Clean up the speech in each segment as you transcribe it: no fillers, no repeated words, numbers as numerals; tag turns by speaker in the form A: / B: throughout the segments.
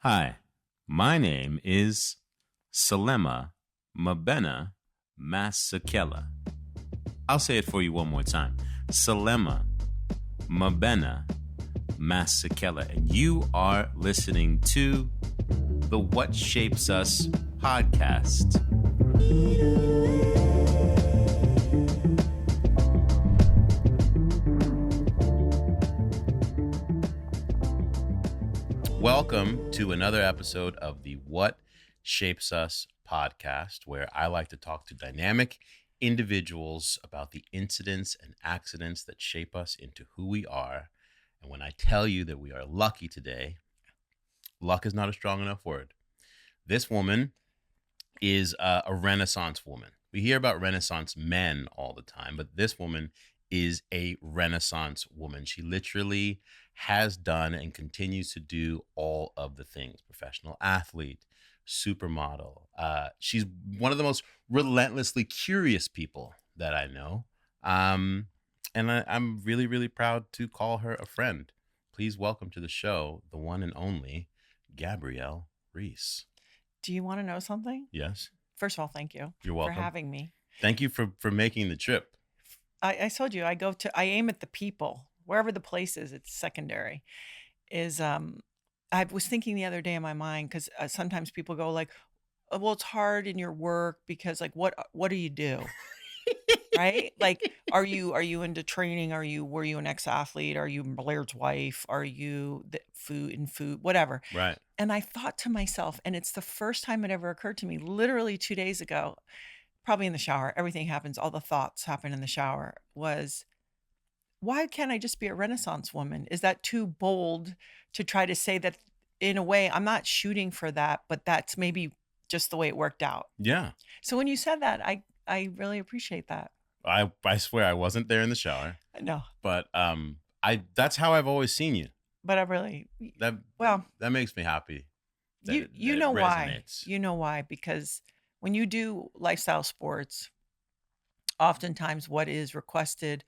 A: Hi, my name is Selema Mabena Masakela. I'll say it for you one more time. Selema Mabena Masakela. And you are listening to the What Shapes Us podcast. Welcome to another episode of the What Shapes Us podcast, where I like to talk to dynamic individuals about the incidents and accidents that shape us into who we are. And when I tell you that we are lucky today, luck is not a strong enough word. This woman is a Renaissance woman. We hear about Renaissance men all the time, but this woman is a Renaissance woman. She literally has done and continues to do all of the things. Professional athlete, supermodel. She's one of the most relentlessly curious people that I know. And I'm really, really proud to call her a friend. Please welcome to the show, the one and only Gabby Reece.
B: Do you want to know something?
A: Yes.
B: First of all, thank you
A: You're welcome
B: for having me.
A: Thank you for making the trip.
B: I told you I aim at the people. Wherever the place is, it's secondary. I was thinking the other day in my mind, because sometimes people go like, "Oh, well, it's hard in your work because like what do you do?" Right? Like, are you into training? Were you an ex-athlete? Are you Laird's wife? Are you the food, whatever?
A: Right.
B: And I thought to myself, and it's the first time it ever occurred to me, literally 2 days ago, probably in the shower, everything happens, all the thoughts happen in the shower, was, why can't I just be a Renaissance woman? Is that too bold to try to say that? In a way, I'm not shooting for that, but that's maybe just the way it worked out.
A: Yeah.
B: So when you said that, I really appreciate that.
A: I swear I wasn't there in the shower,
B: No,
A: but that's how I've always seen you.
B: but I really,
A: That makes me happy.
B: you know why? You know why? Because when you do lifestyle sports, oftentimes what is requested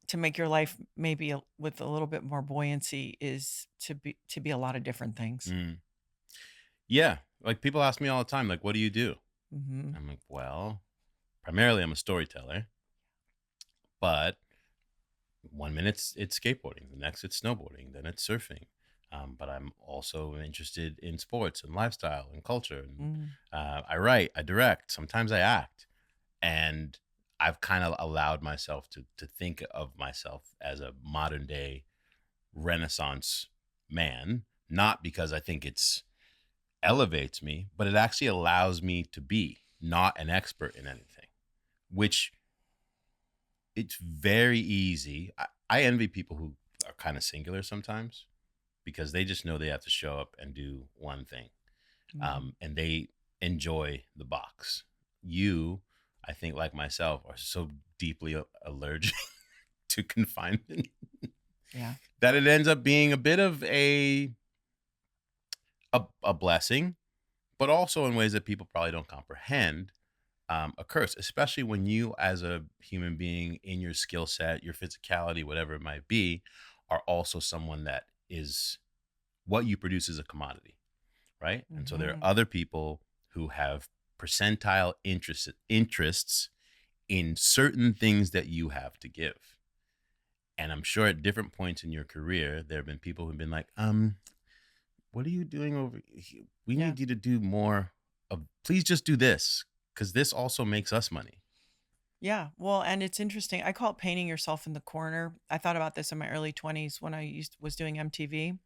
B: to make your life maybe with a little bit more buoyancy is to be a lot of different things.
A: Mm. Yeah, like people ask me all the time, like, what do you do?
B: Mm-hmm.
A: I'm like, well, primarily I'm a storyteller, but 1 minute it's skateboarding, the next it's snowboarding, then it's surfing. But I'm also interested in sports and lifestyle and culture. And I write, I direct, sometimes I act. And I've kind of allowed myself to think of myself as a modern day Renaissance man, not because I think it's elevates me, but it actually allows me to be not an expert in anything, which it's very easy. I envy people who are kind of singular sometimes because they just know they have to show up and do one thing. And they enjoy the box. You, I think, like myself, are so deeply allergic to confinement that it ends up being a bit of a blessing, but also in ways that people probably don't comprehend, a curse, especially when you as a human being in your skill set, your physicality, whatever it might be, are also someone that is what you produce is a commodity, right? And so there are other people who have percentile interests in certain things that you have to give. And I'm sure at different points in your career, there have been people who've been like, what are you doing over here? We need you to do more of, please just do this, because this also makes us money.
B: Yeah. Well, and it's interesting. I call it painting yourself in the corner. I thought about this in my early 20s when I was doing MTV.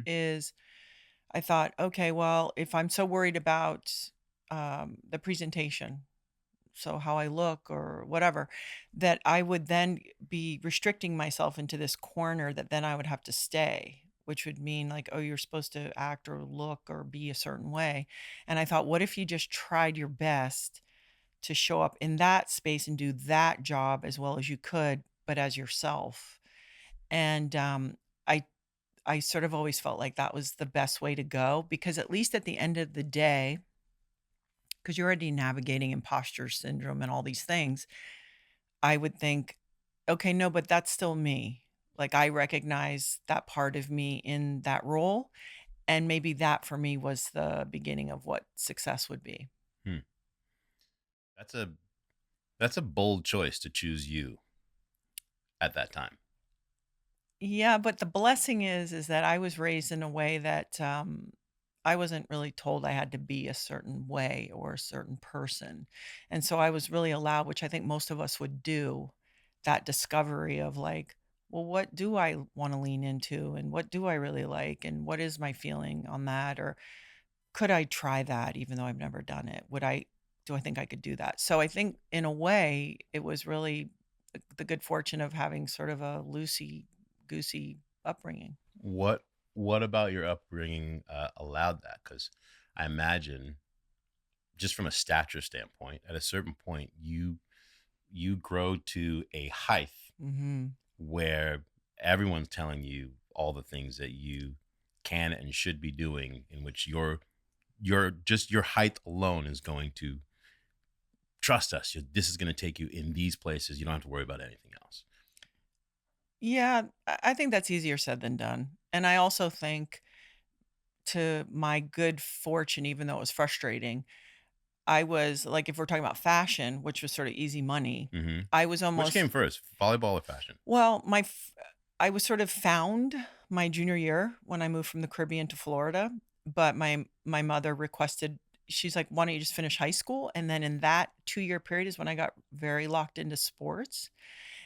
B: Is I thought, okay, well, if I'm so worried about the presentation, so how I look or whatever, that I would then be restricting myself into this corner that then I would have to stay, which would mean like, oh, you're supposed to act or look or be a certain way. And I thought, what if you just tried your best to show up in that space and do that job as well as you could, but as yourself? And I sort of always felt like that was the best way to go, because at least at the end of the day, because you're already navigating imposter syndrome and all these things, I would think, okay, no, but that's still me. Like, I recognize that part of me in that role. And maybe that for me was the beginning of what success would be.
A: Hmm. That's a that's a bold choice to choose you at that time.
B: Yeah, but the blessing is that I was raised in a way that, I wasn't really told I had to be a certain way or a certain person, and so I was really allowed, which I think most of us would do, that discovery of, like, "Well, what do I wanna lean into, and what do I really like, and what is my feeling on that, or could I try that even though I've never done it? Do I think I could do that?" So I think in a way, it was really the good fortune of having sort of a loosey goosey upbringing.
A: What what about your upbringing allowed that? Because I imagine, just from a stature standpoint, at a certain point, you grow to a height
B: Mhm.
A: where everyone's telling you all the things that you can and should be doing, in which your just your height alone is going to trust us. This is going to take you in these places. You don't have to worry about anything else.
B: Yeah, I think that's easier said than done, and I also think to my good fortune, even though it was frustrating, I was like, if we're talking about fashion, which was sort of easy money,
A: Hmm.
B: I was
A: Which came
B: almost
A: first, volleyball or fashion?
B: well, I was sort of found my junior year when I moved from the Caribbean to Florida, but my mother requested she's like, "Why don't you just finish high school?" And then in that 2-year period is when I got very locked into sports.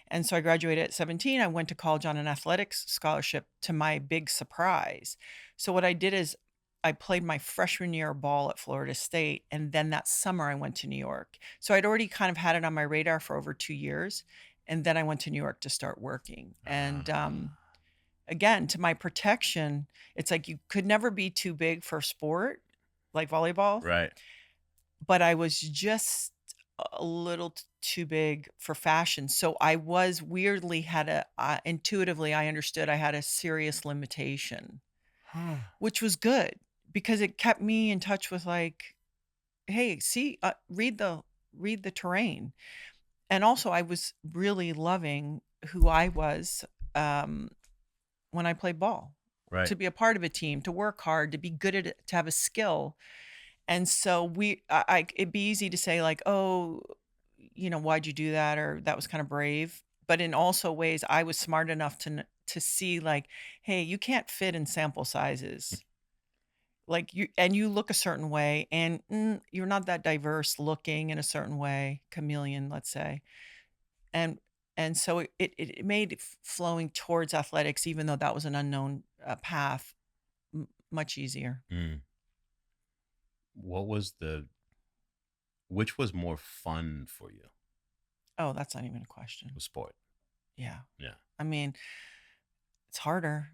B: And so I graduated at 17. I went to college on an athletics scholarship to my big surprise. So what I did is I played my freshman year ball at Florida State, and then that summer I went to New York. So I'd already kind of had it on my radar for over 2 years, and then I went to New York to start working. And,
A: Ah,
B: again, to my protection, it's like you could never be too big for sport, like volleyball,
A: right,
B: but I was just a little too big for fashion. So I was weirdly had a intuitively, I understood I had a serious limitation,
A: huh,
B: which was good because it kept me in touch with like, hey, see, read the terrain. And also I was really loving who I was um, when I played ball,
A: right.
B: to be a part of a team, to work hard, to be good at it, to have a skill. And so it'd be easy to say like, "Oh, why'd you do that?" Or "That was kind of brave." But in also ways, I was smart enough to see like, "Hey, you can't fit in sample sizes. Like you look a certain way, and you're not that diverse looking in a certain way, chameleon, let's say." And and so it made flowing towards athletics, even though that was an unknown path, much easier.
A: Mm. What was the which was more fun for you?
B: Oh, that's not even a question.
A: Was sport?
B: Yeah.
A: Yeah,
B: I mean, it's harder.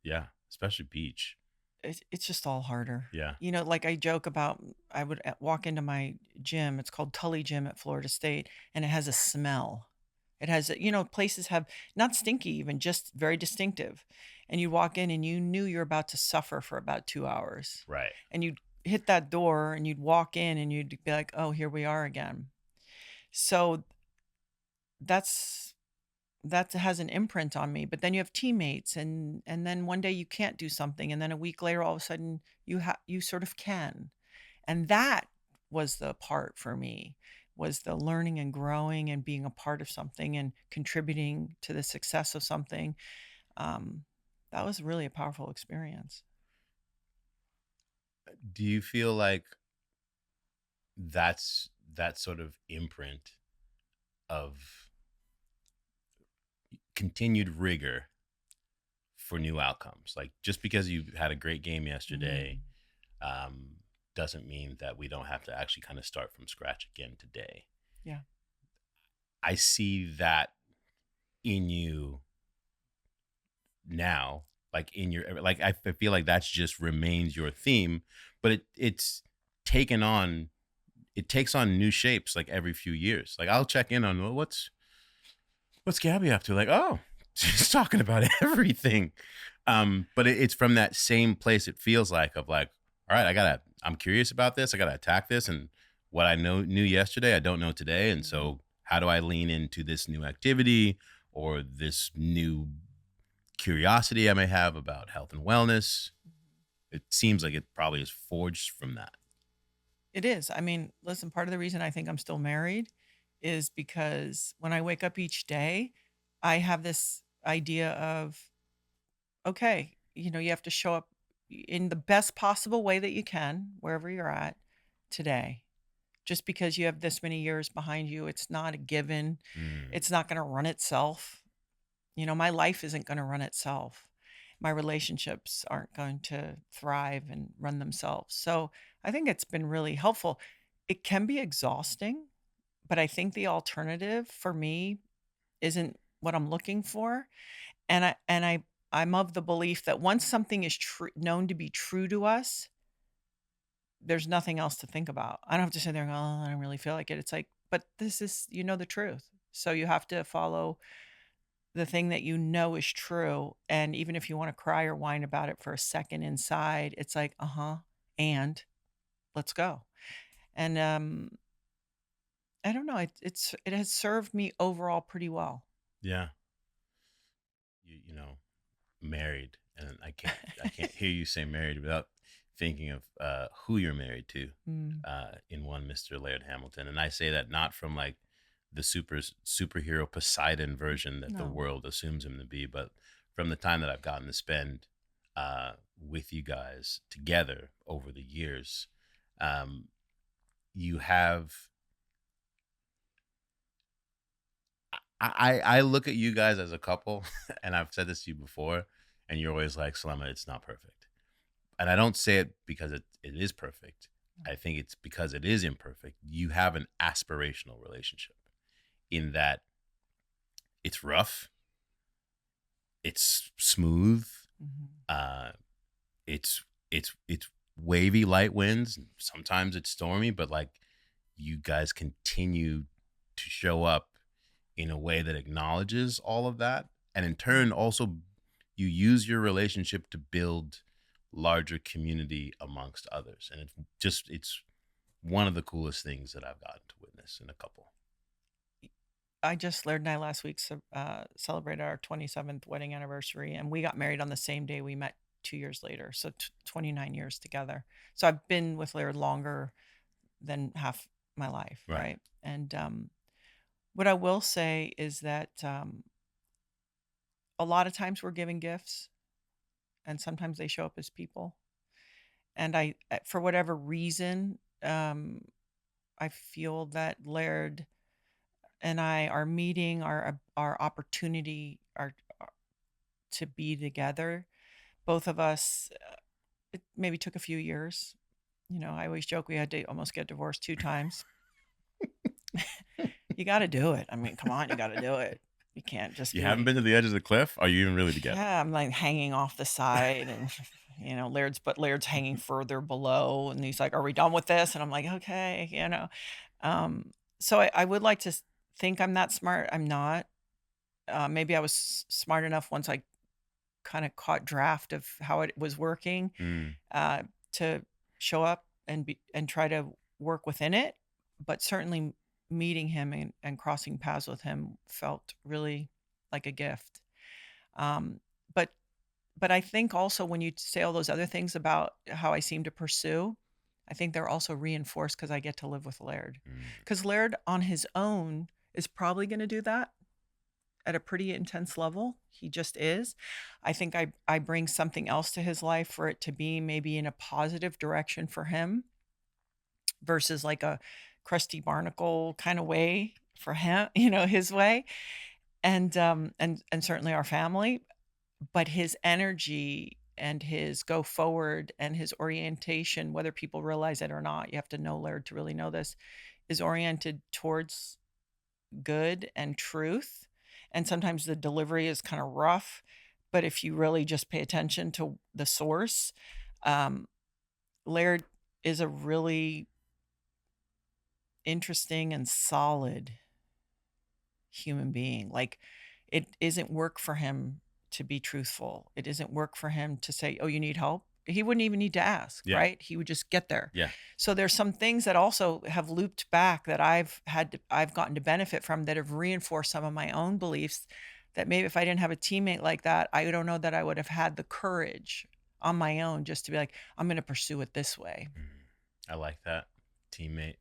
A: yeah, especially beach.
B: It's just all harder.
A: Yeah,
B: Like I joke about I would walk into my gym, it's called Tully Gym at Florida State, and it has a smell. It has, places have not stinky even, just very distinctive. And you walk in and you knew you're about to suffer for about 2 hours.
A: right.
B: And you'd hit that door and you'd walk in and you'd be like, "Oh, here we are again." So that's that has an imprint on me, but then you have teammates and then one day you can't do something and then a week later all of a sudden you sort of can. And that was the part for me was the learning and growing and being a part of something and contributing to the success of something. Um, that was really a powerful experience.
A: Do you feel like that's that sort of imprint of continued rigor for new outcomes? Like, just because you had a great game yesterday,
B: Mhm.
A: um, doesn't mean that we don't have to actually kind of start from scratch again today.
B: Yeah.
A: I see that in you now, like in your like I feel like that's just remains your theme, but it's taken on it takes on new shapes like every few years. Like, I'll check in on, well, what's Gabby up to? Like, oh, she's talking about everything. But it's from that same place, it feels like, of like, all right, I'm curious about this. I gotta attack this. And what I knew yesterday, I don't know today. And
B: Mhm.
A: so how do I lean into this new activity or this new curiosity I may have about health and wellness? It seems like it probably is forged from that.
B: It is. I mean, listen, part of the reason I think I'm still married is because when I wake up each day, I have this idea of, okay, you have to show up in the best possible way that you can, wherever you're at today. Just because you have this many years behind you, it's not a given.
A: Mm,
B: It's not going to run itself. My life isn't going to run itself. My relationships aren't going to thrive and run themselves. So I think it's been really helpful. It can be exhausting, but I think the alternative for me isn't what I'm looking for. I'm of the belief that once something is known to be true to us, there's nothing else to think about. I don't have to sit there and go, "Oh, I don't really feel like it." It's like, but this is, the truth. So you have to follow the thing that you know is true. And even if you want to cry or whine about it for a second inside, it's like, uh-huh, and let's go. And I don't know. It has served me overall pretty well.
A: yeah. You know, married, and I can't hear you say married without thinking of who you're married to,
B: Mm,
A: in one Mr. Laird Hamilton. And I say that not from like the superhero Poseidon version that the
B: no.
A: world assumes him to be, but from the time that I've gotten to spend with you guys together over the years. Um, you have I look at you guys as a couple, and I've said this to you before, and you're always like, Selema, it's not perfect. And I don't say it because it is perfect. I think it's because it is imperfect. You have an aspirational relationship in that it's rough, it's smooth,
B: Mhm.
A: uh, it's wavy light winds. Sometimes it's stormy, but like you guys continue to show up in a way that acknowledges all of that, and in turn also you use your relationship to build larger community amongst others, and it's one of the coolest things that I've gotten to witness in a couple.
B: Laird and I last week celebrated our 27th wedding anniversary, and we got married on the same day we met 2 years later. So 29 years together. So I've been with Laird longer than half my life,
A: Right.
B: right? And what I will say is that a lot of times we're given gifts, and sometimes they show up as people. And for whatever reason, I feel that Laird and I are meeting our opportunity to be together. Both of us, it maybe took a few years. I always joke we had to almost get divorced 2 times. You got to do it. I mean, come on, you got to do it. You can't just
A: You haven't
B: be,
A: been to the edge of the cliff? Are you even really together?
B: yeah, I'm like hanging off the side and Laird's hanging further below and he's like, "Are we done with this?" And I'm like, "Okay." Um so I would like to think I'm that smart. I'm not. Maybe I was smart enough once I kind of caught draft of how it was working
A: Mm,
B: uh to show up and try to work within it, but certainly meeting him and crossing paths with him felt really like a gift. Um, but but I think also when you say all those other things about how I seem to pursue, I think they're also reinforced because I get to live with Laird.
A: mm.
B: Because Laird on his own is probably going to do that at a pretty intense level. He just is. I think I bring something else to his life for it to be maybe in a positive direction for him versus like a crusty barnacle kind of way for him, his way. And certainly our family. But his energy and his go forward and his orientation, whether people realize it or not, you have to know Laird to really know this, is oriented towards good and truth. And sometimes the delivery is kind of rough, but if you really just pay attention to the source, um, Laird is a really interesting and solid human being. Like, it isn't work for him to be truthful. It isn't work for him to say, "Oh, you need help?" He wouldn't even need to ask,
A: Yeah,
B: right? He would just get there.
A: yeah,
B: So there's some things that also have looped back that I've gotten to benefit from that have reinforced some of my own beliefs that maybe if I didn't have a teammate like that, I don't know that I would have had the courage on my own just to be like, I'm going to pursue it this way.
A: I like that. Teammate.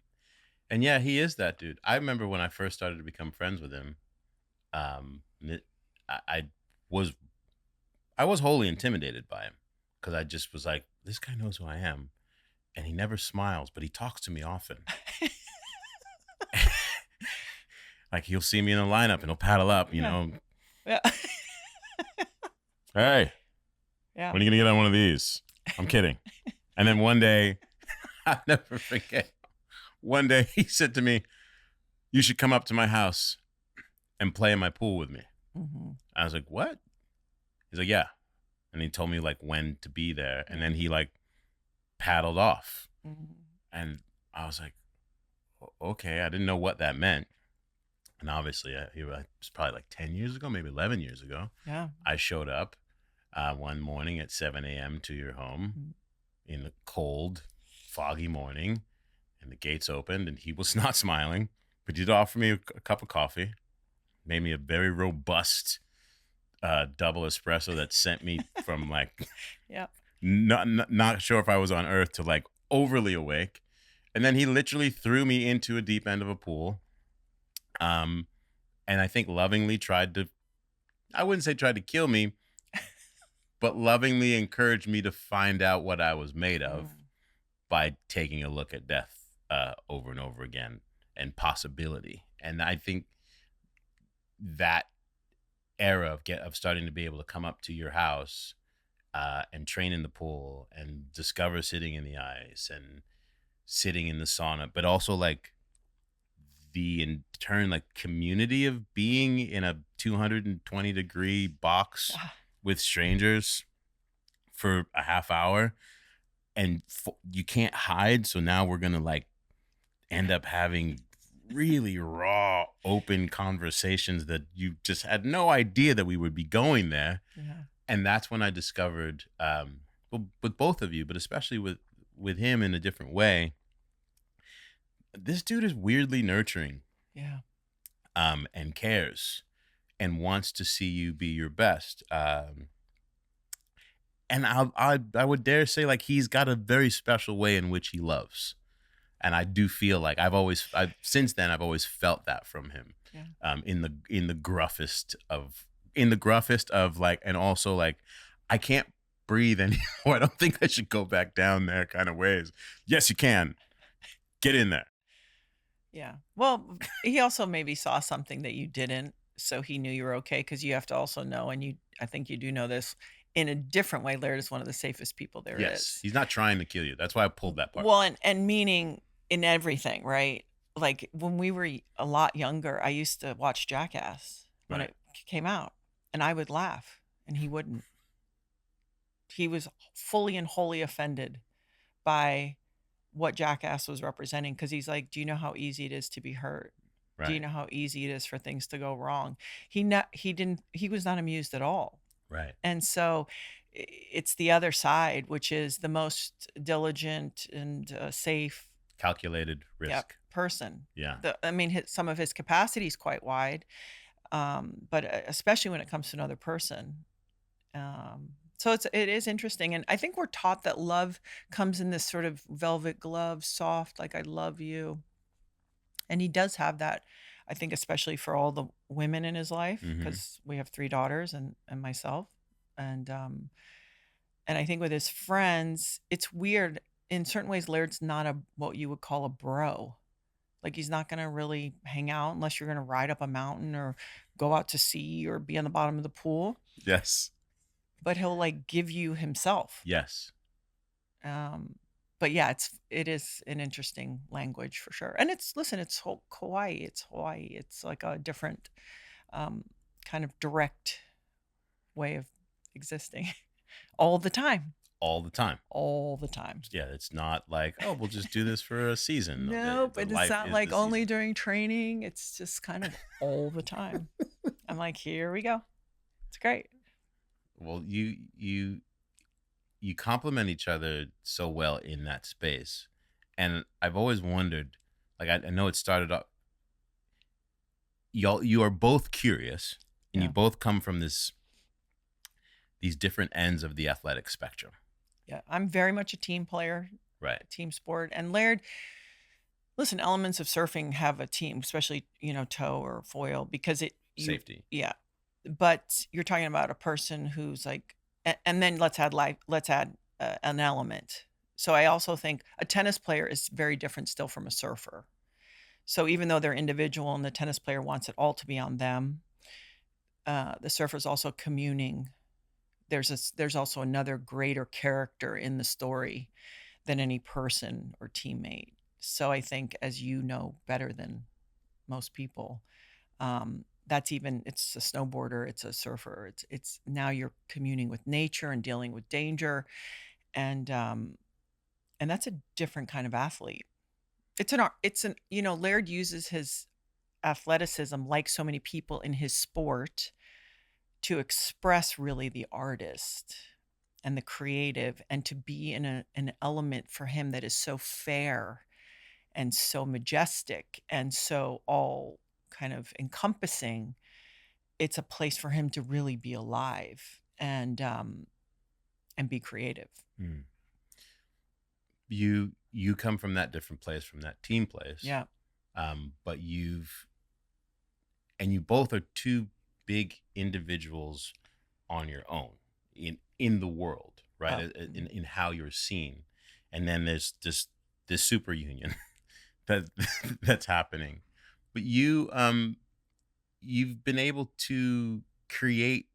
A: And yeah, he is that dude. I remember when I first started to become friends with him, I was wholly intimidated by him because I just was like, this guy knows who I am, and he never smiles, but he talks to me often. Like he'll see me in the lineup and he'll paddle up, you know.
B: Yeah.
A: Hey,
B: Yeah.
A: when are you gonna get on one of these? I'm kidding. And then one day, I'll never forget. One day he said to me, "You should come up to my house and play in my pool with me."
B: Mm-hmm.
A: I was like, "What?" He's like, "Yeah." And he told me like when to be there. And then he like paddled off.
B: Mm-hmm.
A: And I was like, okay, I didn't know what that meant. And obviously, it was probably like 10 years ago, maybe 11 years ago.
B: Yeah.
A: I showed up one morning at 7 a.m. to your home in the cold, foggy morning. And the gates opened and he was not smiling. But he did offer me a cup of coffee. Made me a very robust double espresso that sent me from like not sure if I was on earth to like overly awake. And then he literally threw me into a deep end of a pool. And I think lovingly I wouldn't say tried to kill me, but lovingly encouraged me to find out what I was made of by taking a look at death over and over again and possibility. And I think that era of starting to be able to come up to your house and train in the pool and discover sitting in the ice and sitting in the sauna, but also like the in turn like community of being in a 220-degree box with strangers for a half hour and you can't hide. So now we're gonna like end up having really raw, open conversations that you just had no idea that we would be going there.
B: Yeah.
A: And that's when I discovered, with both of you, but especially with him in a different way, this dude is weirdly nurturing.
B: Yeah.
A: And cares and wants to see you be your best. And I would dare say like he's got a very special way in which he loves. And I do feel like since then I've always felt that from him.
B: Yeah.
A: In the gruffest of like, and also like, I can't breathe anymore. I don't think I should go back down there kind of ways. Yes, you can. Get in there.
B: Yeah. Well, he also maybe saw something that you didn't, so he knew you were okay. Because you have to also know, and I think you do know this, in a different way, Laird is one of the safest people there is.
A: Yes, he's not trying to kill you. That's why I pulled that part.
B: Well, and meaning in everything, right? Like when we were a lot younger, I used to watch Jackass when it came out, and I would laugh, and he wouldn't. He was fully and wholly offended by what Jackass was representing, because he's like, do you know how easy it is to be hurt?
A: Right.
B: Do you know how easy it is for things to go wrong? He was not amused at all.
A: Right.
B: And so it's the other side, which is the most diligent and safe,
A: calculated risk
B: person.
A: Yeah.
B: Some of his capacity is quite wide, but especially when it comes to another person. So it is interesting. And I think we're taught that love comes in this sort of velvet glove, soft, like I love you. And he does have that, I think, especially for all the women in his life, because we have 3 daughters and myself. And I think with his friends, it's weird. In certain ways, Laird's not what you would call a bro. Like he's not going to really hang out unless you're going to ride up a mountain or go out to sea or be on the bottom of the pool.
A: Yes.
B: But he'll like give you himself.
A: Yes.
B: But yeah, it is an interesting language for sure. And it's Hawaii. It's Hawaii. It's like a different kind of direct way of existing all the time.
A: All the time.
B: All the time.
A: Yeah, it's not like, oh, we'll just do this for a season.
B: No, but it's not like only during training. It's just kind of all the time. I'm like, here we go. It's great.
A: Well, you complement each other so well in that space. And I've always wondered, like I know it started up, you are both curious and you both come from these different ends of the athletic spectrum.
B: Yeah, I'm very much a team player,
A: Right.
B: a team sport. And Laird, listen, elements of surfing have a team, especially, tow or foil, because
A: Safety.
B: yeah. But you're talking about a person who's like, and then let's add an element. So I also think a tennis player is very different still from a surfer. So even though they're individual and the tennis player wants it all to be on them, the surfer's also communing. There's also another greater character in the story than any person or teammate. So I think, as you know better than most people, it's a snowboarder, it's a surfer, it's now you're communing with nature and dealing with danger, and that's a different kind of athlete. Laird uses his athleticism, like so many people in his sport, to express really the artist and the creative, and to be in an element for him that is so fair and so majestic and so all kind of encompassing. It's a place for him to really be alive and be creative.
A: Mm. You come from that different place, from that team place.
B: Yeah.
A: But you both are two big individuals on your own in the world, right? In how you're seen. And then there's this super union that that's happening. But you've been able to create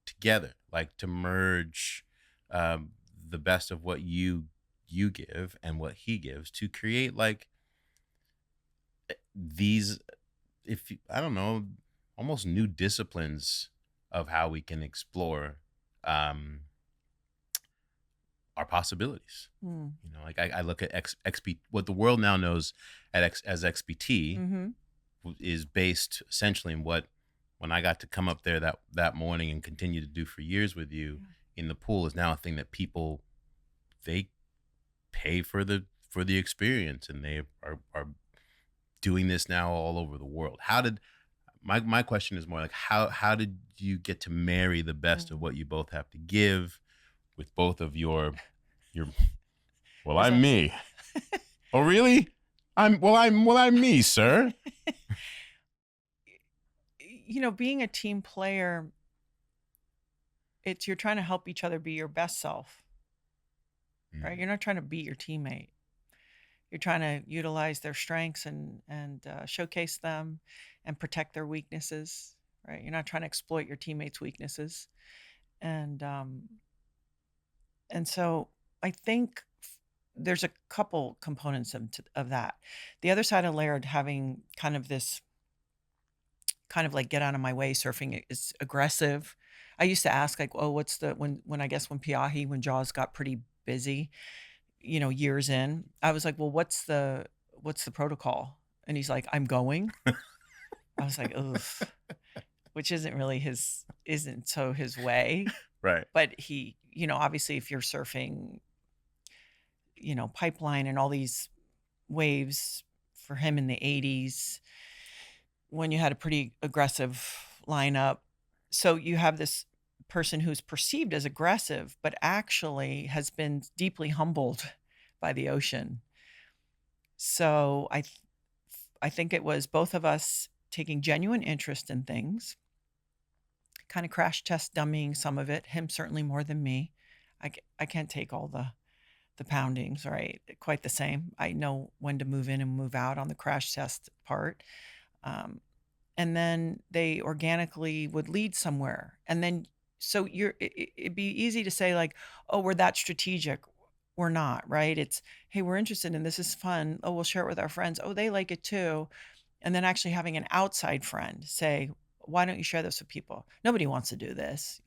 A: together, like to merge the best of what you give and what he gives, to create like these, I don't know, almost new disciplines of how we can explore um our possibilities. Like I look at XP, what the world now knows as XPT
B: Mm-hmm.
A: is based essentially in what, when I got to come up there that morning and continue to do for years with you in the pool, is now a thing that people, they pay for the experience, and they are doing this now all over the world. How did my question is more like, how did you get to marry the best of what you both have to give with both of your well, I'm me. Oh, really? I'm me, sir.
B: Being a team player, you're trying to help each other be your best self, right? You're not trying to beat your teammate. You're trying to utilize their strengths and showcase them and protect their weaknesses, right? You're not trying to exploit your teammates' weaknesses. And so I think there's a couple components of that. The other side of Laird having kind of this kind of like get out of my way surfing is aggressive. I used to ask like, oh, what's the when I guess when when Jaws got pretty busy, years in, I was like, well, what's the protocol? And he's like, I'm going. I was like, ugh, which isn't so his way.
A: Right.
B: But he, obviously if you're surfing, Pipeline and all these waves for him in the 80s, when you had a pretty aggressive lineup. So you have this person who's perceived as aggressive, but actually has been deeply humbled by the ocean. So I think it was both of us taking genuine interest in things, kind of crash test dummying some of it, him certainly more than me. I can't take all the poundings, right? Quite the same. I know when to move in and move out on the crash test part. And then they organically would lead somewhere. And then, so it'd be easy to say like, oh, we're that strategic. We're not, right? It's, hey, we're interested in this is fun. Oh, we'll share it with our friends. Oh, they like it too. And then actually having an outside friend say, why don't you share this with people? Nobody wants to do this,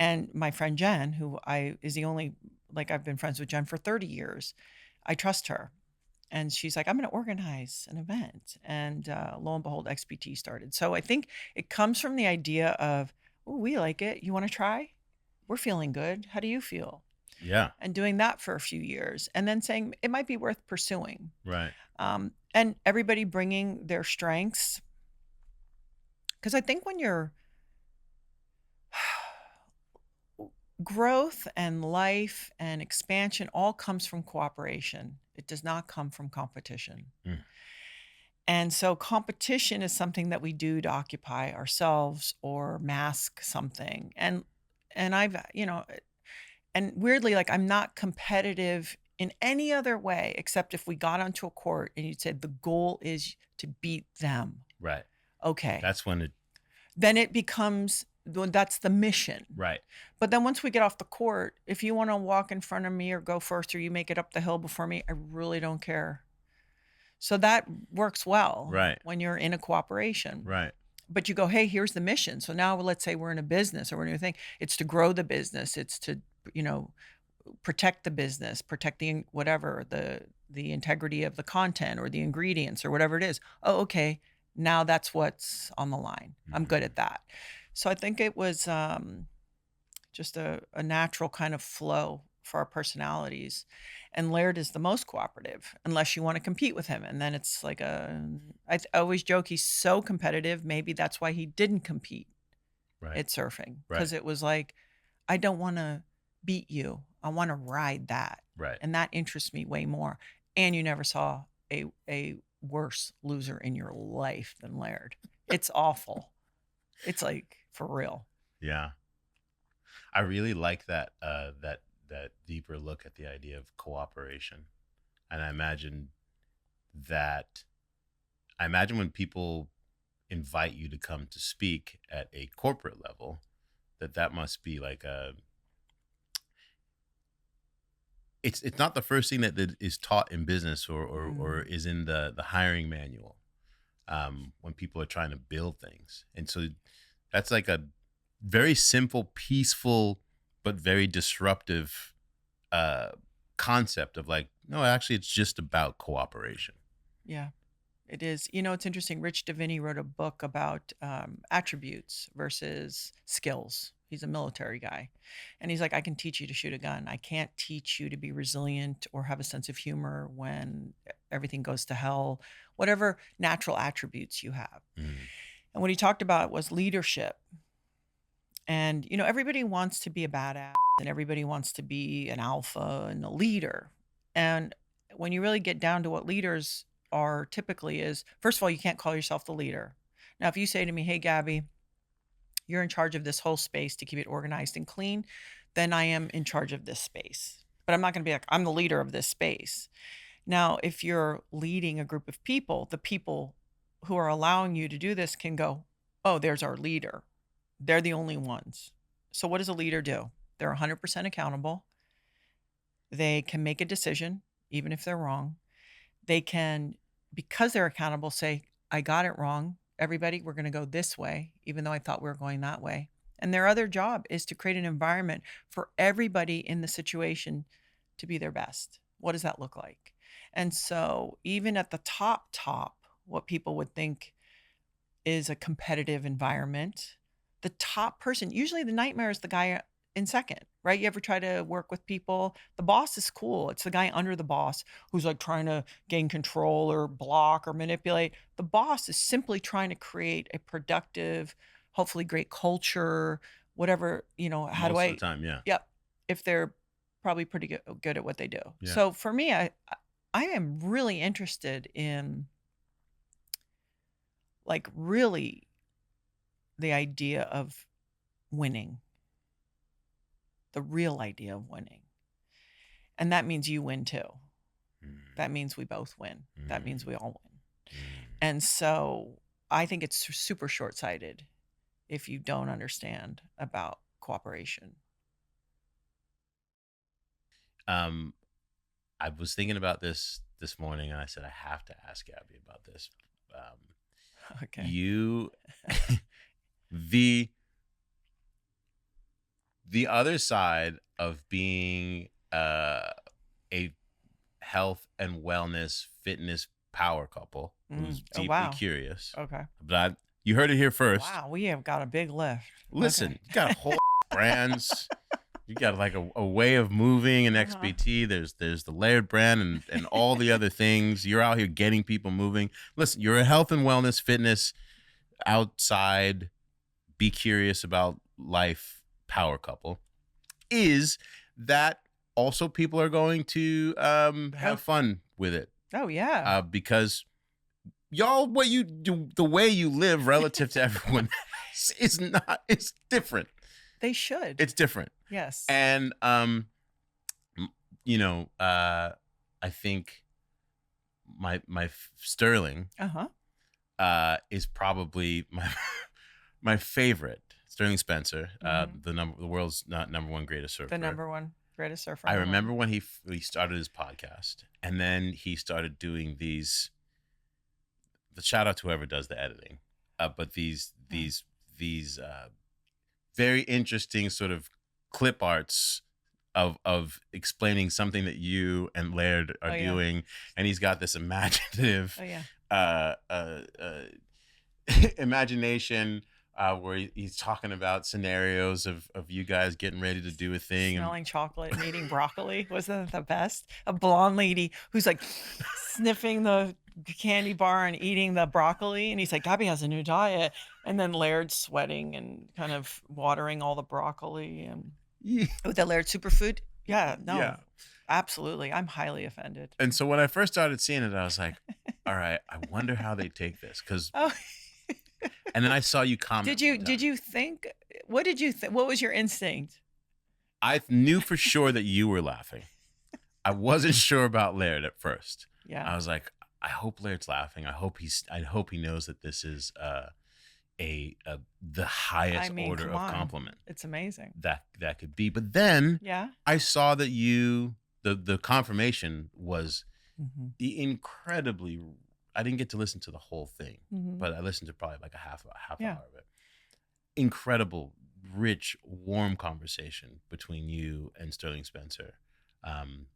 B: And my friend Jen, who is the only, like I've been friends with Jen for 30 years. I trust her. And she's like, I'm going to organize an event. And lo and behold, XPT started. So I think it comes from the idea of, oh, we like it. You want to try? We're feeling good. How do you feel?
A: Yeah.
B: And doing that for a few years and then saying it might be worth pursuing.
A: Right.
B: And everybody bringing their strengths. Because I think when you're growth and life and expansion all comes from cooperation. It does not come from competition.
A: Mm.
B: And so competition is something that we do to occupy ourselves or mask something. And I've, and weirdly, like, I'm not competitive in any other way except if we got onto a court and you said the goal is to beat them.
A: Right.
B: Okay.
A: That's when
B: Then it becomes, that's the mission.
A: Right.
B: But then once we get off the court, if you want to walk in front of me or go first or you make it up the hill before me, I really don't care. So that works well
A: Right.
B: when you're in a cooperation.
A: Right.
B: But you go, hey, here's the mission. So now let's say we're in a business or we're in a thing. It's to grow the business. It's to, protect the business, protect the whatever, the integrity of the content or the ingredients or whatever it is. Oh, okay. Now that's what's on the line. I'm good at that. So I think it was just a natural kind of flow for our personalities. And Laird is the most cooperative, unless you want to compete with him. And then it's like I always joke he's so competitive. Maybe that's why he didn't compete at surfing. Because it was like, I don't want to beat you. I want to ride that.
A: Right.
B: And that interests me way more. And you never saw a worse loser in your life than Laird. It's awful. It's like, for real.
A: Yeah. I really like that that deeper look at the idea of cooperation. And I imagine when people invite you to come to speak at a corporate level, that must be like it's not the first thing that is taught in business or is in the hiring manual when people are trying to build things. And so that's like a very simple, peaceful, but very disruptive concept of like, no, actually it's just about cooperation.
B: Yeah, it is. It's interesting. Rich Davini wrote a book about attributes versus skills. He's a military guy. And he's like, I can teach you to shoot a gun. I can't teach you to be resilient or have a sense of humor when everything goes to hell, whatever natural attributes you have. And what he talked about was leadership. And, everybody wants to be a badass and everybody wants to be an alpha and a leader. And when you really get down to what leaders are typically is, first of all, you can't call yourself the leader. Now, if you say to me, hey, Gabby, you're in charge of this whole space to keep it organized and clean, then I am in charge of this space. But I'm not going to be like, I'm the leader of this space. Now, if you're leading a group of people, the people who are allowing you to do this can go, oh, there's our leader. They're the only ones. So what does a leader do? They're 100% accountable. They can make a decision, even if they're wrong. They can, because they're accountable, say, I got it wrong. Everybody, we're going to go this way, even though I thought we were going that way. And their other job is to create an environment for everybody in the situation to be their best. What does that look like? And so even at the top, what people would think is a competitive environment, the top person, usually the nightmare is the guy in second, right? You ever try to work with people? The boss is cool. It's the guy under the boss who's like trying to gain control or block or manipulate. The boss is simply trying to create a productive, hopefully great culture, whatever, how do I?
A: Most of the time, yeah.
B: Yep. If they're probably pretty good at what they do.
A: Yeah.
B: So for me, I am really interested in like really the idea of winning. The real idea of winning. And that means you win too. That means we both win. That means we all win. And so I think it's super short-sighted if you don't understand about cooperation.
A: I was thinking about this morning and I said, I have to ask Gabby about this.
B: Okay.
A: The other side of being a health and wellness fitness power couple who's deeply curious.
B: Okay.
A: But you heard it here first.
B: Wow, we have got a big lift.
A: Listen, you got whole brands. You got like a way of moving and XBT. There's the Laird brand and all the other things. You're out here getting people moving. Listen, you're a health and wellness fitness outside, be curious about life power couple. is that also people are going to have fun with it.
B: Oh yeah.
A: Because y'all, what you do, the way you live relative to everyone it's different.
B: They should.
A: It's different.
B: Yes.
A: And you know, I think my Sterling is probably my favorite. Sterling Spencer, the world's number one greatest surfer.
B: The number one greatest surfer.
A: I remember when he started his podcast, and then he started doing these. The shout out to whoever does the editing, but these very interesting sort of clip arts of explaining something that you and Laird are doing, and he's got this imaginative imagination where he's talking about scenarios of you guys getting ready to do a thing,
B: smelling chocolate and eating broccoli. Wasn't that the best? A blonde lady who's like sniffing the candy bar and eating the broccoli, and he's like, Gabby has a new diet, and then Laird sweating and kind of watering all the broccoli and with the Laird superfood. Absolutely, I'm highly offended.
A: And so when I first started seeing it, I was like, all right, I wonder how they take this, because and then I saw you comment.
B: Did you think, what did you think? What was your instinct?
A: I knew for sure that you were laughing. I wasn't sure about Laird at first.
B: Yeah,
A: I was like, I hope Laird's laughing. I hope he knows that this is the highest order of compliment.
B: It's amazing
A: that could be. But then
B: yeah,
A: I saw that the confirmation was incredibly. I didn't get to listen to the whole thing, but I listened to probably like a half hour of it. Incredible, rich, warm conversation between you and Sterling Spencer,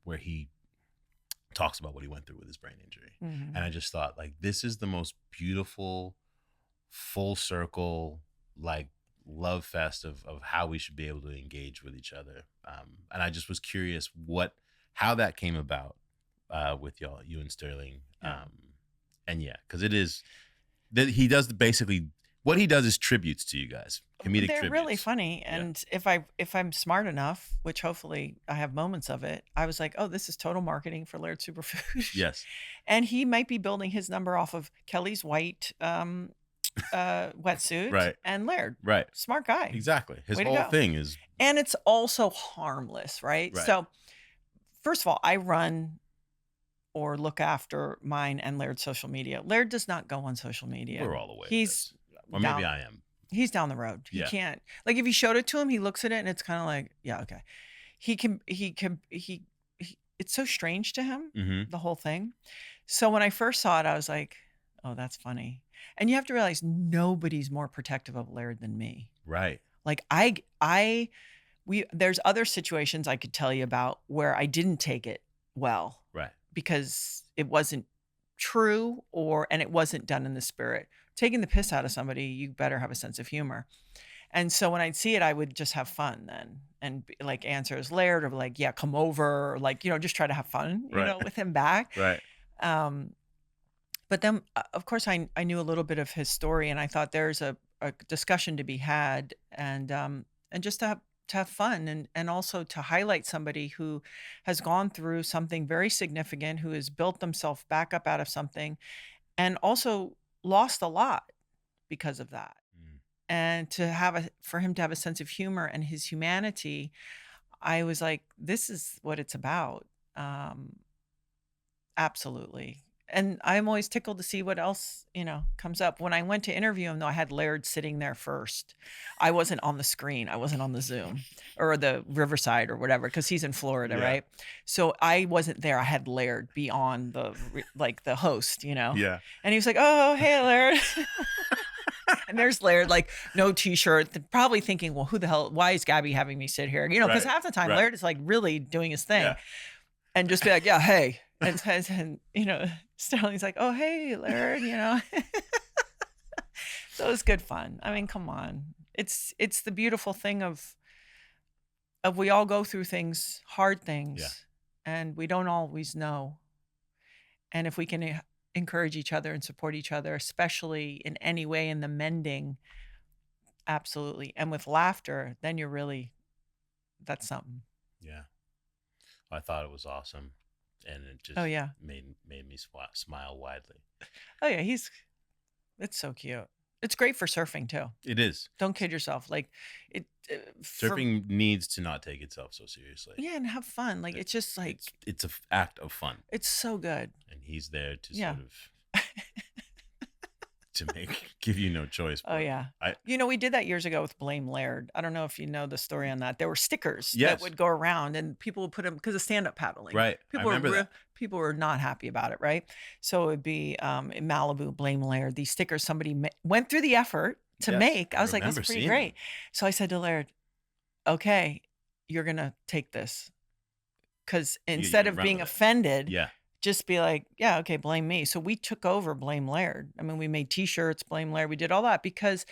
A: where he talks about what he went through with his brain injury. And I just thought, like, this is the most beautiful, full circle, like, love fest of how we should be able to engage with each other. And I just was curious how that came about with you and Sterling. And because it is that he does basically what he does is tributes to you guys, comedic tributes.
B: They're really funny, and if I'm smart enough, which hopefully I have moments of it, I was like, oh, this is total marketing for Laird Superfood.
A: Yes,
B: and he might be building his number off of Kelly's white wetsuit,
A: right?
B: And Laird,
A: right?
B: Smart guy,
A: exactly. His whole thing is,
B: and it's also harmless, right? So, first of all, I run or look after mine and Laird's social media. Laird does not go on social media.
A: We're all aware.
B: Or
A: maybe I am.
B: He's down the road. He can't. Like, if you showed it to him, he looks at it and it's kind of like, yeah, okay. It's so strange to him, the whole thing. So when I first saw it, I was like, oh, that's funny. And you have to realize nobody's more protective of Laird than me.
A: Right.
B: Like there's other situations I could tell you about where I didn't take it well.
A: Right.
B: Because it wasn't true and it wasn't done in the spirit. Taking the piss out of somebody, you better have a sense of humor. And so when I'd see it, I would just have fun then and like answer as Laird or like, yeah, come over, or like, just try to have fun, with him back.
A: Right.
B: But then of course I knew a little bit of his story, and I thought there's a discussion to be had, and just to have fun and also to highlight somebody who has gone through something very significant, who has built themselves back up out of something and also lost a lot because of that. And for him to have a sense of humor and his humanity, I was like, this is what it's about. Absolutely. And I'm always tickled to see what else, comes up. When I went to interview him, though, I had Laird sitting there first. I wasn't on the screen. I wasn't on the Zoom or the Riverside or whatever, because he's in Florida, right? So I wasn't there. I had Laird be on the host,
A: Yeah.
B: And he was like, oh, hey, Laird. And there's Laird, like, no t-shirt, probably thinking, well, who the hell, why is Gabby having me sit here? Because half the time Laird is like really doing his thing. And just be like, yeah, hey. And Sterling's like, oh, hey, Laird, So it was good fun. I mean, come on. It's the beautiful thing of we all go through things, hard things, and we don't always know. And if we can encourage each other and support each other, especially in any way in the mending, absolutely. And with laughter, then you're really that's something.
A: Yeah. I thought it was awesome, and it
B: Oh
A: just
B: yeah.
A: made me smile widely.
B: Oh yeah, it's so cute. It's great for surfing too.
A: It is.
B: Don't kid yourself. Like it for
A: Surfing needs to not take itself so seriously.
B: yeah, and have fun. Like it's just like
A: It's a act of fun,
B: it's so good.
A: and he's there to
B: Yeah.
A: sort of to give you no choice.
B: Oh
A: But
B: yeah.
A: I
B: We did that years ago with Blame Laird. I don't know if you know the story on that. There were stickers that
A: yes,
B: would go around and people would put them because of stand-up paddling.
A: right. I remember that.
B: People were not happy about it, right? So it would be in Malibu, Blame Laird. These stickers somebody went through the effort to
A: Yes,
B: make.
A: I
B: I was like, that's
A: remember
B: pretty
A: seeing them.
B: great. So I said to Laird, okay, you're gonna take this. Because instead
A: You
B: of
A: run
B: being
A: with it.
B: offended,
A: Yeah,
B: just be like, yeah, okay, blame me. So we took over Blame Laird. I mean, we made t-shirts, Blame Laird. We did all that because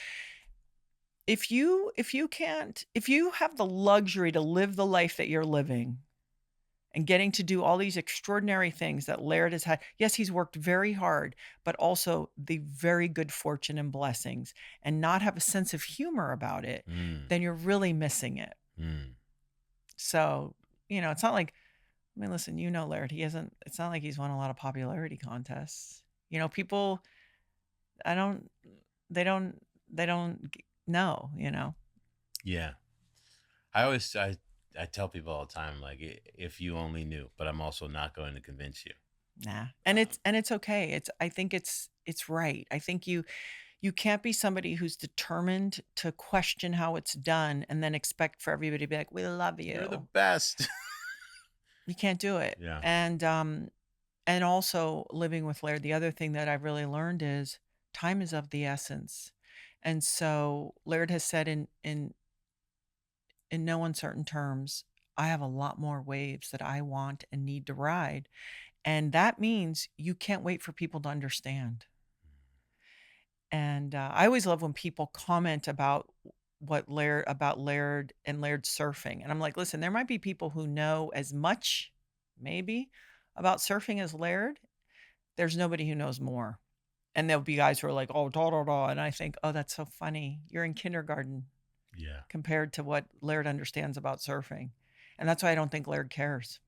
B: if you have the luxury to live the life that you're living and getting to do all these extraordinary things that Laird has had. Yes, he's worked very hard, but also the very good fortune and blessings and not have a sense of humor about it, then you're really missing it. So, it's not like, I mean, listen, Laird, it's not like he's won a lot of popularity contests. People, I don't, they don't know,
A: yeah. I tell people all the time, like, if you only knew, but I'm also not going to convince you.
B: Nah. And it's okay. I think it's right. I think you can't be somebody who's determined to question how it's done and then expect for everybody to be like, we love
A: You're the
B: you.
A: best.
B: You can't do it.
A: Yeah.
B: And also living with Laird, the other thing that I've really learned is time is of the essence. And so Laird has said in no uncertain terms, I have a lot more waves that I want and need to ride. And that means you can't wait for people to understand. And I always love when people comment about Laird and Laird surfing. And I'm like, listen, there might be people who know as much, maybe, about surfing as Laird. There's nobody who knows more. And there'll be guys who are like, oh, da, da, da. And I think, oh, that's so funny. You're in kindergarten
A: Yeah.
B: compared to what Laird understands about surfing. And that's why I don't think Laird cares.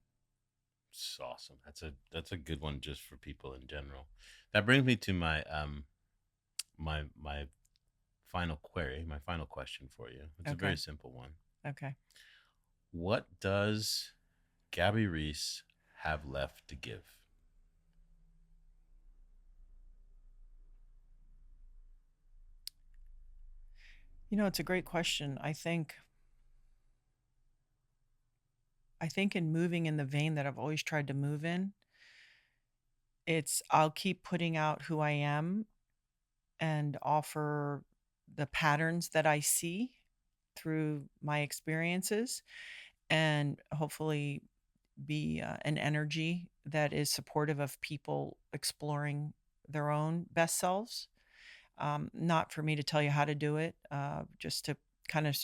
A: It's awesome. That's a good one just for people in general. That brings me to my my final query, my final question for you. It's a
B: Okay.
A: very simple one.
B: Okay.
A: What does Gabby Reece have left to give?
B: It's a great question. I think in moving in the vein that I've always tried to move in, I'll keep putting out who I am and offer the patterns that I see through my experiences and hopefully be an energy that is supportive of people exploring their own best selves. Not for me to tell you how to do it, just to kind of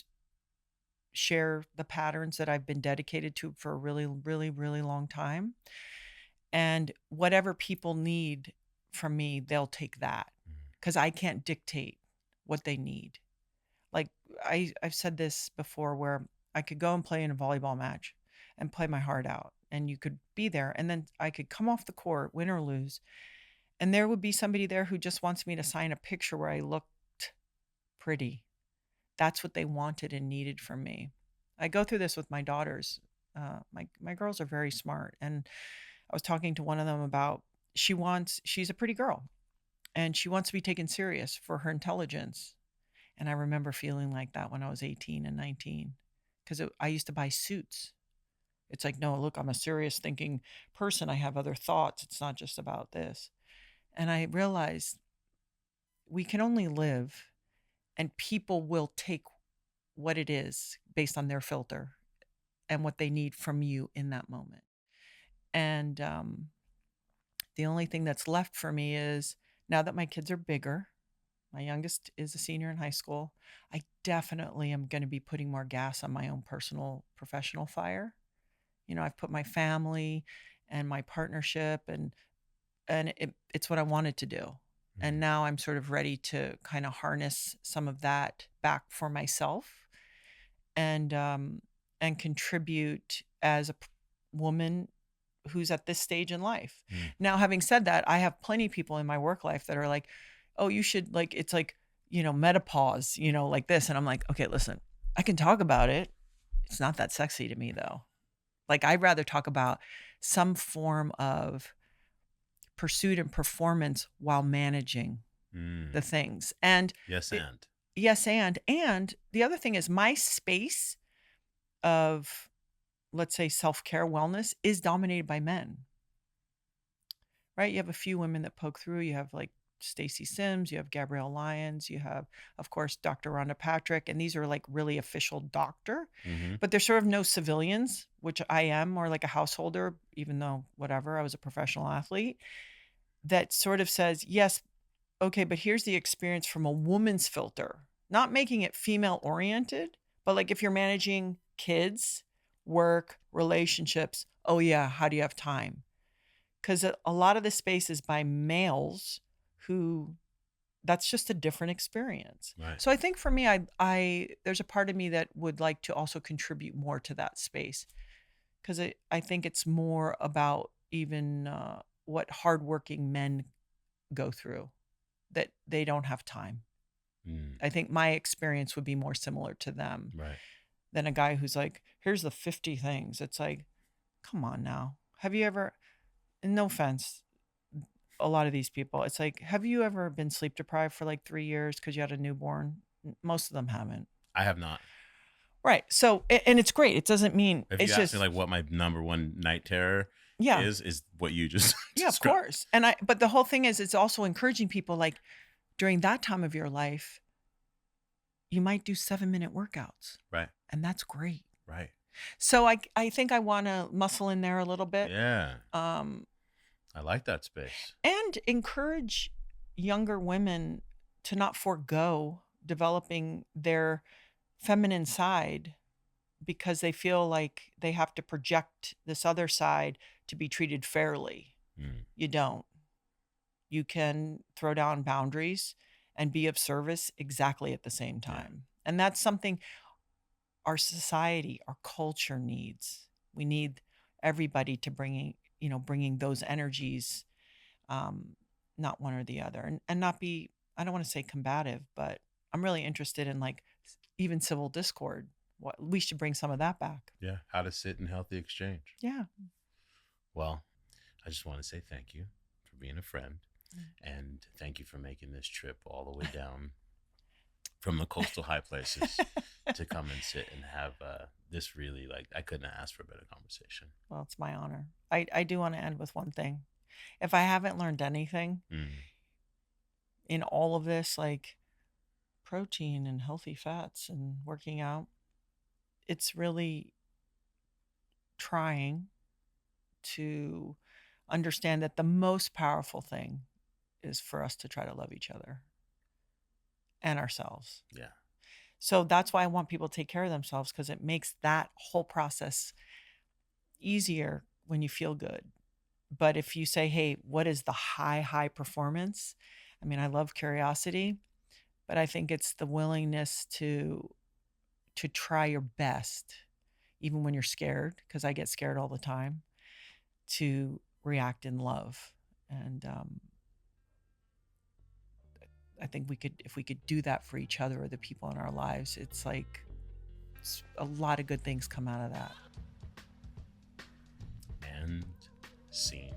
B: share the patterns that I've been dedicated to for a really, really, really long time. And whatever people need from me, they'll take that because I can't dictate what they need. Like I've said this before where I could go and play in a volleyball match and play my heart out and you could be there and then I could come off the court, win or lose, and there would be somebody there who just wants me to sign a picture where I looked pretty. That's what they wanted and needed from me. I go through this with my daughters. My girls are very smart, and I was talking to one of them about she's a pretty girl, and she wants to be taken serious for her intelligence. And I remember feeling like that when I was 18 and 19 because I used to buy suits. It's like, no, look, I'm a serious thinking person. I have other thoughts. It's not just about this. And I realized we can only live and people will take what it is based on their filter and what they need from you in that moment. And the only thing that's left for me is now that my kids are bigger, my youngest is a senior in high school, I definitely am going to be putting more gas on my own personal professional fire. I've put my family and my partnership and it's what I wanted to do. And now I'm sort of ready to kind of harness some of that back for myself and and contribute as a woman who's at this stage in life. Now, having said that, I have plenty of people in my work life that are like, oh, you should like, it's like, menopause, like this. And I'm like, okay, listen, I can talk about it. It's not that sexy to me though. Like, I'd rather talk about some form of pursuit and performance while managing the things. And
A: yes,
B: and the other thing is my space of, let's say, self-care wellness is dominated by men, right? You have a few women that poke through. You have like Stacey Sims, you have Gabrielle Lyons, you have, of course, Dr. Rhonda Patrick, and these are like really official doctor, but there's sort of no civilians, which I am more like a householder, even though whatever, I was a professional athlete, that sort of says, yes, okay, but here's the experience from a woman's filter, not making it female oriented, but like if you're managing kids, work, relationships, oh yeah, how do you have time? Because a lot of the space is by males who, that's just a different experience.
A: Right.
B: So I think for me, I there's a part of me that would like to also contribute more to that space, because I think it's more about even what hardworking men go through, that they don't have time. I think my experience would be more similar to them than a guy who's like, here's the 50 things. It's like, come on now. Have you ever, and no offense, a lot of these people, it's like, have you ever been sleep deprived for like 3 years because you had a newborn? Most of them haven't.
A: I have not.
B: Right. So, and it's great. It doesn't mean
A: if
B: it's
A: you
B: just
A: ask me like what my number one night terror
B: yeah.
A: is what you just
B: yeah, of course. And but the whole thing is, it's also encouraging people like during that time of your life, you might do 7-minute workouts.
A: Right.
B: And that's great.
A: Right.
B: So I think I want to muscle in there a little bit.
A: Yeah. I like that space.
B: And encourage younger women to not forego developing their feminine side because they feel like they have to project this other side to be treated fairly. You don't. You can throw down boundaries and be of service exactly at the same time. Yeah. And that's something our society, our culture needs. We need everybody to bringing those energies, not one or the other, and not be, I don't want to say combative, but I'm really interested in like even civil discord. We should bring some of that back.
A: Yeah. How to sit in healthy exchange.
B: Yeah.
A: Well, I just want to say thank you for being a friend. And thank you for making this trip all the way down from the coastal high places to come and sit and have this really, like, I couldn't have asked for a better conversation.
B: Well, it's my honor. I do want to end with one thing. If I haven't learned anything in all of this, like protein and healthy fats and working out, it's really trying to understand that the most powerful thing is for us to try to love each other and ourselves.
A: Yeah.
B: So that's why I want people to take care of themselves, because it makes that whole process easier when you feel good. But if you say, hey, what is the high performance? I mean, I love curiosity, but I think it's the willingness to try your best, even when you're scared, because I get scared all the time, to react in love. And I think if we could do that for each other or the people in our lives, it's like a lot of good things come out of that.
A: And scene.